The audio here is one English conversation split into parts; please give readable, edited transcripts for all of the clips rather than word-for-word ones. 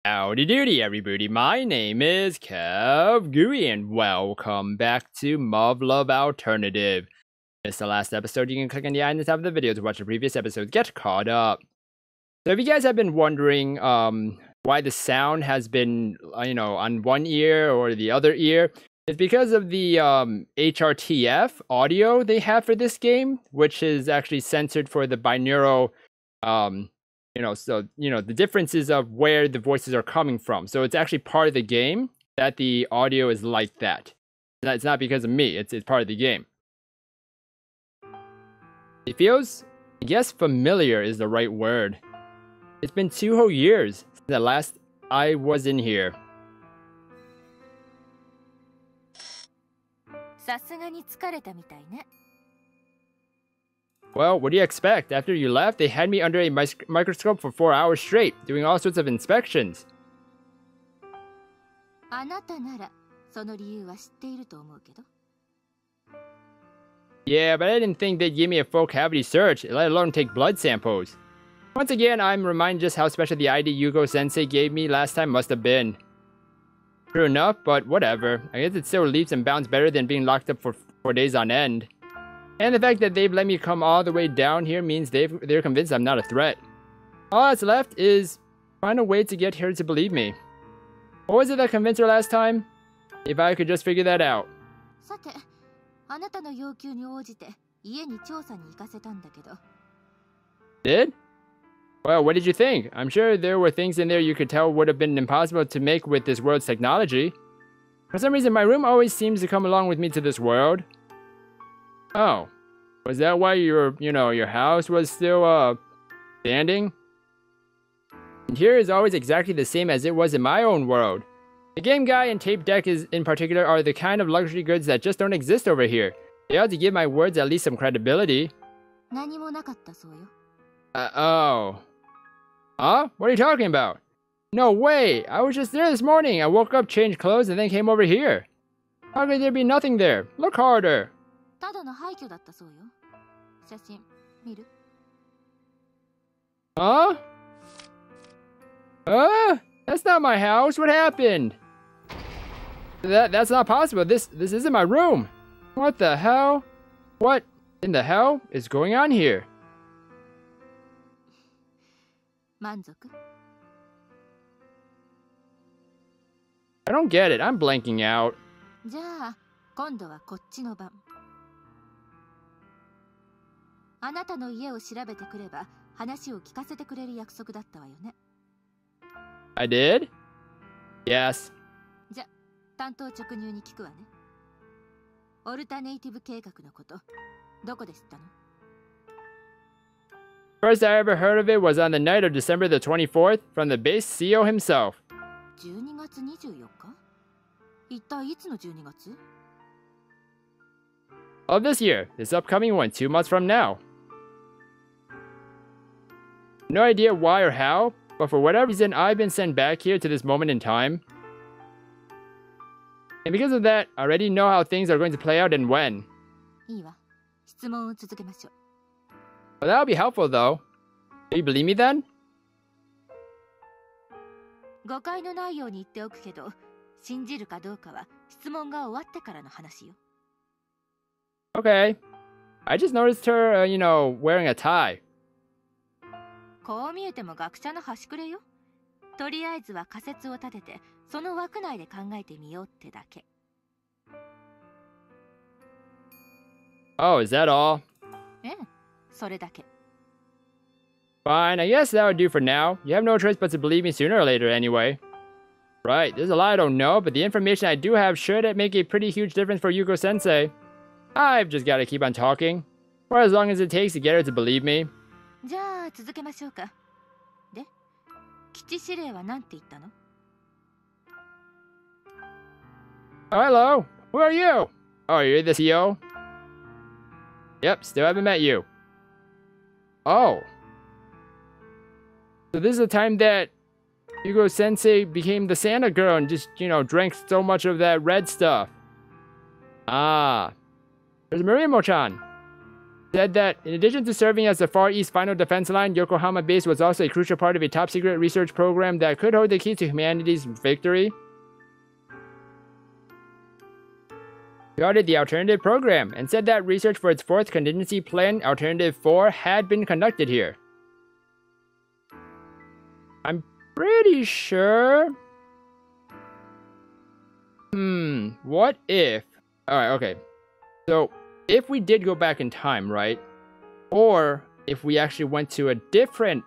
Howdy doody everybody, my name is KevGuuey and welcome back to Muv-Luv Alternative. If it's the last episode, you can click on the eye in the top of the video to watch the previous episode, get caught up. So if you guys have been wondering why the sound has been, on one ear or the other ear, it's because of the HRTF audio they have for this game, which is actually censored for the binaural the differences of where the voices are coming from. So it's actually part of the game that the audio is like that. It's not because of me, it's part of the game. It feels, I guess familiar is the right word. It's been 2 whole years since the last I was in here. Well, what do you expect? After you left, they had me under a microscope for 4 hours straight, doing all sorts of inspections. Yeah, but I didn't think they'd give me a full cavity search, let alone take blood samples. Once again, I'm reminded just how special the ID YUUKO sensei gave me last time must have been. True enough, but whatever. I guess it still leaps and bounds better than being locked up for 4 days on end. And the fact that they've let me come all the way down here means they're convinced I'm not a threat. All that's left is find a way to get her to believe me. What was it that convinced her last time? If I could just figure that out. Did? Well, what did you think? I'm sure there were things in there you could tell would have been impossible to make with this world's technology. For some reason, my room always seems to come along with me to this world. Oh, was that why your house was still, standing? And here is always exactly the same as it was in my own world. The game guy and tape deck in particular are the kind of luxury goods that just don't exist over here. They ought to give my words at least some credibility. Oh. Huh? What are you talking about? No way! I was just there this morning. I woke up, changed clothes, and then came over here. How could there be nothing there? Look harder. Huh? That's not my house. What happened? That's not possible. This isn't my room. What the hell? What in the hell is going on here? I don't get it. I'm blanking out. I did? Yes. First I ever heard of it was on the night of December the 24th from the base CEO himself. Of this year, this upcoming one, 2 months from now. No idea why or how, but for whatever reason, I've been sent back here to this moment in time. And because of that, I already know how things are going to play out and when. Well, that would be helpful, though. Do you believe me then? Okay. I just noticed her, wearing a tie. Oh, is that all? Fine, I guess that would do for now. You have no choice but to believe me sooner or later anyway. Right, there's a lot I don't know, but the information I do have should make a pretty huge difference for YUUKO sensei. I've just gotta keep on talking, for as long as it takes to get her to believe me. Oh, hello. Who are you? Oh, you're the CEO? Yep, still haven't met you. Oh. So this is the time that YUUKO sensei became the Santa girl and just, drank so much of that red stuff. Ah. There's Marimo-chan. said that in addition to serving as the Far East final defense line, Yokohama base was also a crucial part of a top-secret research program that could hold the key to humanity's victory. He ordered the alternative program and said that research for its fourth contingency plan, Alternative 4, had been conducted here. I'm pretty sure... what if... Alright, okay. So, if we did go back in time, right? Or if we actually went to a different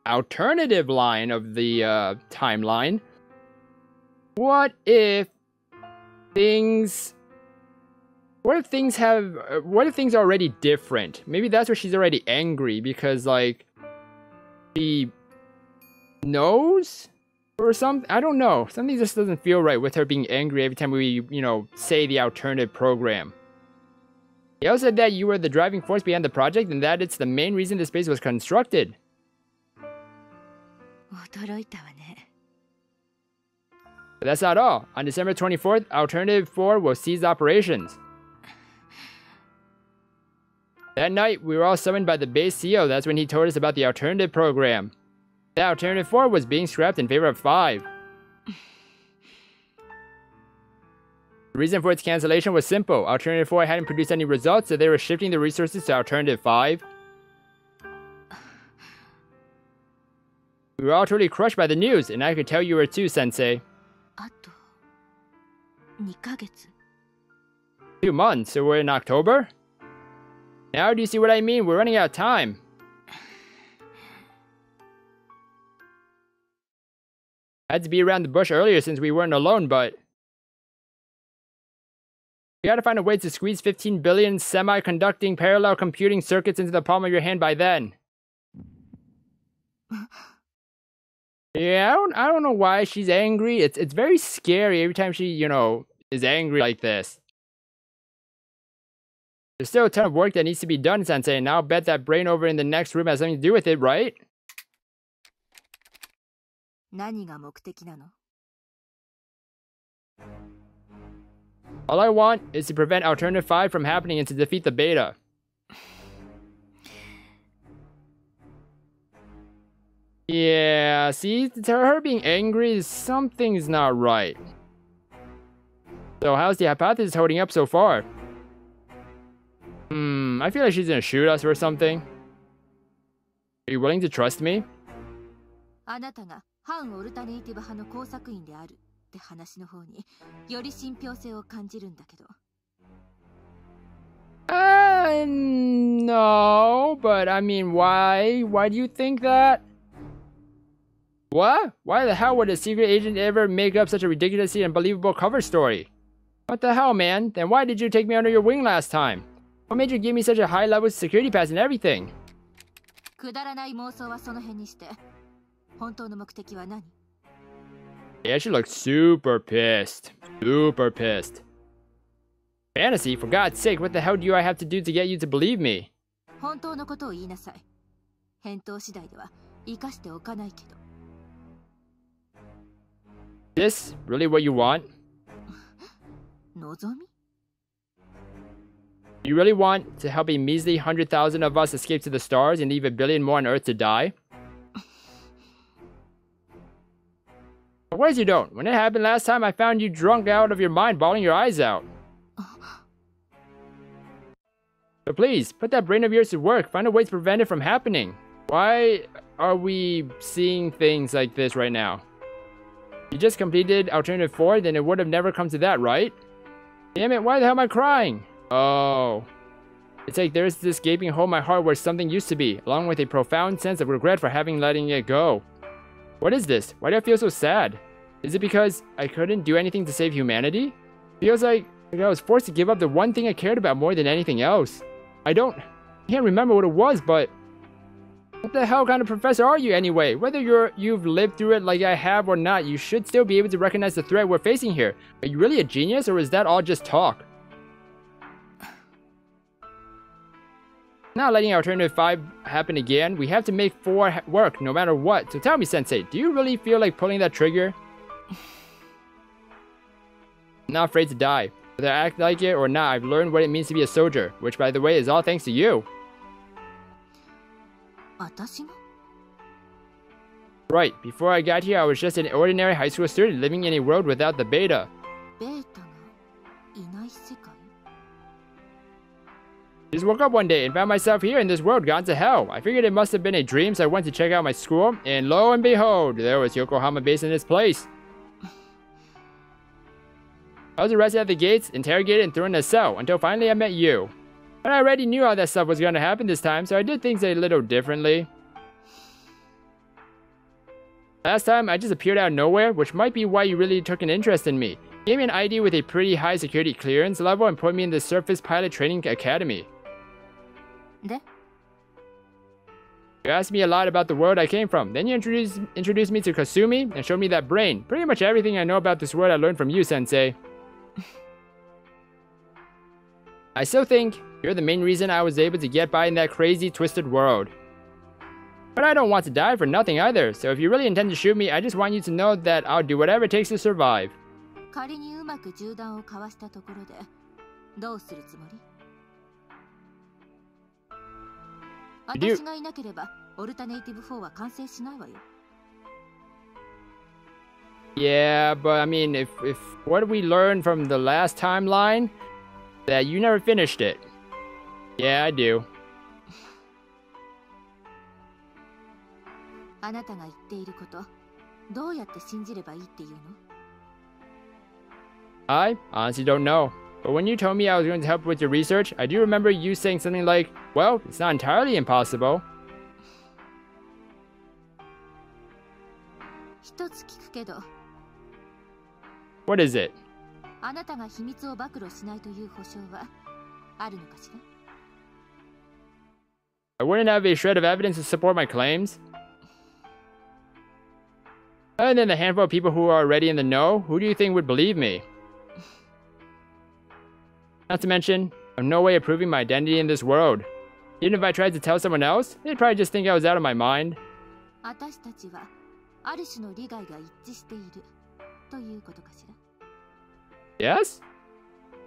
alternative line of the timeline, what if things... What if things are already different? Maybe that's where she's already angry because, like, she knows? Or something? I don't know. Something just doesn't feel right with her being angry every time we, say the alternative program. He also said that you were the driving force behind the project and that it's the main reason the space was constructed. But that's not all. On December 24th, Alternative 4 will cease operations. That night, we were all summoned by the base CEO. That's when he told us about the alternative program. The Alternative 4 was being scrapped in favor of 5. The reason for its cancellation was simple. Alternative 4 hadn't produced any results, so they were shifting the resources to Alternative 5. We were all totally crushed by the news, and I could tell you were too, Sensei. 2 months, so we're in October? Now do you see what I mean? We're running out of time. I had to be around the bush earlier since we weren't alone, but... We gotta find a way to squeeze 15 billion semi-conducting parallel computing circuits into the palm of your hand by then. Yeah, I don't know why she's angry. It's very scary every time she, is angry like this. There's still a ton of work that needs to be done, Sensei, and I'll bet that brain over in the next room has something to do with it, right? All I want is to prevent Alternative 5 from happening and to defeat the beta. Yeah, see, to her being angry, something's not right. So how's the hypothesis holding up so far? I feel like she's gonna shoot us or something. Are you willing to trust me? No, but I mean, why? Why do you think that? What? Why the hell would a secret agent ever make up such a ridiculously unbelievable cover story? What the hell, man? Then why did you take me under your wing last time? What made you give me such a high-level security pass and everything? Yeah, she looks super pissed. Super pissed. Fantasy? For God's sake, what the hell do I have to do to get you to believe me? This really what you want? You really want to help a measly 100,000 of us escape to the stars and leave a billion more on Earth to die? Of course you don't. When it happened last time, I found you drunk out of your mind, bawling your eyes out. So please, put that brain of yours to work. Find a way to prevent it from happening. Why are we seeing things like this right now? You just completed Alternative 4, then it would have never come to that, right? Damn it, why the hell am I crying? Oh. It's like there's this gaping hole in my heart where something used to be, along with a profound sense of regret for letting it go. What is this? Why do I feel so sad? Is it because I couldn't do anything to save humanity? Feels like I was forced to give up the one thing I cared about more than anything else. I can't remember what it was, but... What the hell kind of professor are you anyway? Whether you've lived through it like I have or not, you should still be able to recognize the threat we're facing here. Are you really a genius, or is that all just talk? Not letting Alternative 5 happen again, we have to make 4 work no matter what. So tell me, Sensei, do you really feel like pulling that trigger? I'm not afraid to die. Whether I act like it or not, I've learned what it means to be a soldier, which, by the way, is all thanks to you. Right, before I got here, I was just an ordinary high school student living in a world without the beta. Just woke up one day and found myself here in this world gone to hell. I figured it must have been a dream, so I went to check out my school, and lo and behold, there was Yokohama base in its place. I was arrested at the gates, interrogated, and thrown in a cell, until finally I met you. But I already knew how that stuff was going to happen this time, so I did things a little differently. Last time, I just appeared out of nowhere, which might be why you really took an interest in me. You gave me an ID with a pretty high security clearance level and put me in the Surface Pilot Training Academy. You asked me a lot about the world I came from. Then you introduced me to Kasumi and showed me that brain. Pretty much everything I know about this world I learned from you, Sensei. I still think you're the main reason I was able to get by in that crazy, twisted world. But I don't want to die for nothing either, so if you really intend to shoot me, I just want you to know that I'll do whatever it takes to survive. Yeah, but I mean, if what we learned from the last timeline, that you never finished it. Yeah, I do. I honestly don't know. But when you told me I was going to help with your research, I do remember you saying something like, well, it's not entirely impossible. What is it? I wouldn't have a shred of evidence to support my claims. Other than the handful of people who are already in the know, who do you think would believe me? Not to mention, I have no way of proving my identity in this world. Even if I tried to tell someone else, they'd probably just think I was out of my mind. Yes?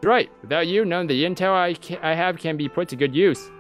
Right. Without you, none of the intel I have can be put to good use.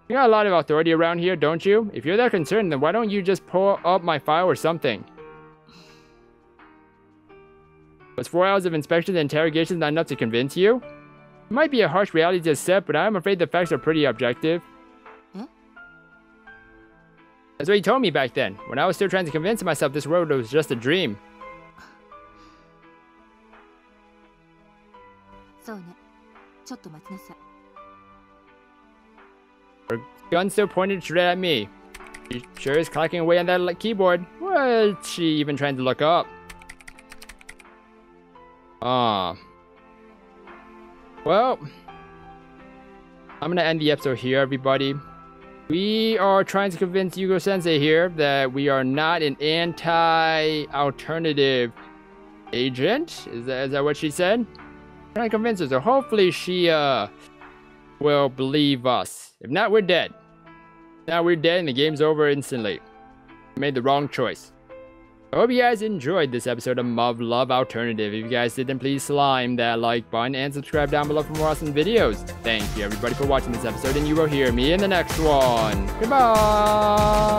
You got a lot of authority around here, don't you? If you're that concerned, then why don't you just pull up my file or something? Was 4 hours of inspection and interrogation not enough to convince you? It might be a harsh reality to accept, but I'm afraid the facts are pretty objective. That's what you told me back then, when I was still trying to convince myself this world was just a dream. Her gun still pointed straight at me. She sure is clocking away on that keyboard. What's she even trying to look up? Well, I'm gonna end the episode here, everybody. We are trying to convince YUUKO Sensei here that we are not an anti-alternative agent. Is that what she said? Trying to convince her, so hopefully she will believe us. If not, we're dead. Now we're dead and the game's over instantly. We made the wrong choice. I hope you guys enjoyed this episode of Muv-Luv Alternative. If you guys did, then please slime that like button and subscribe down below for more awesome videos. Thank you everybody for watching this episode, and you will hear me in the next one. Goodbye!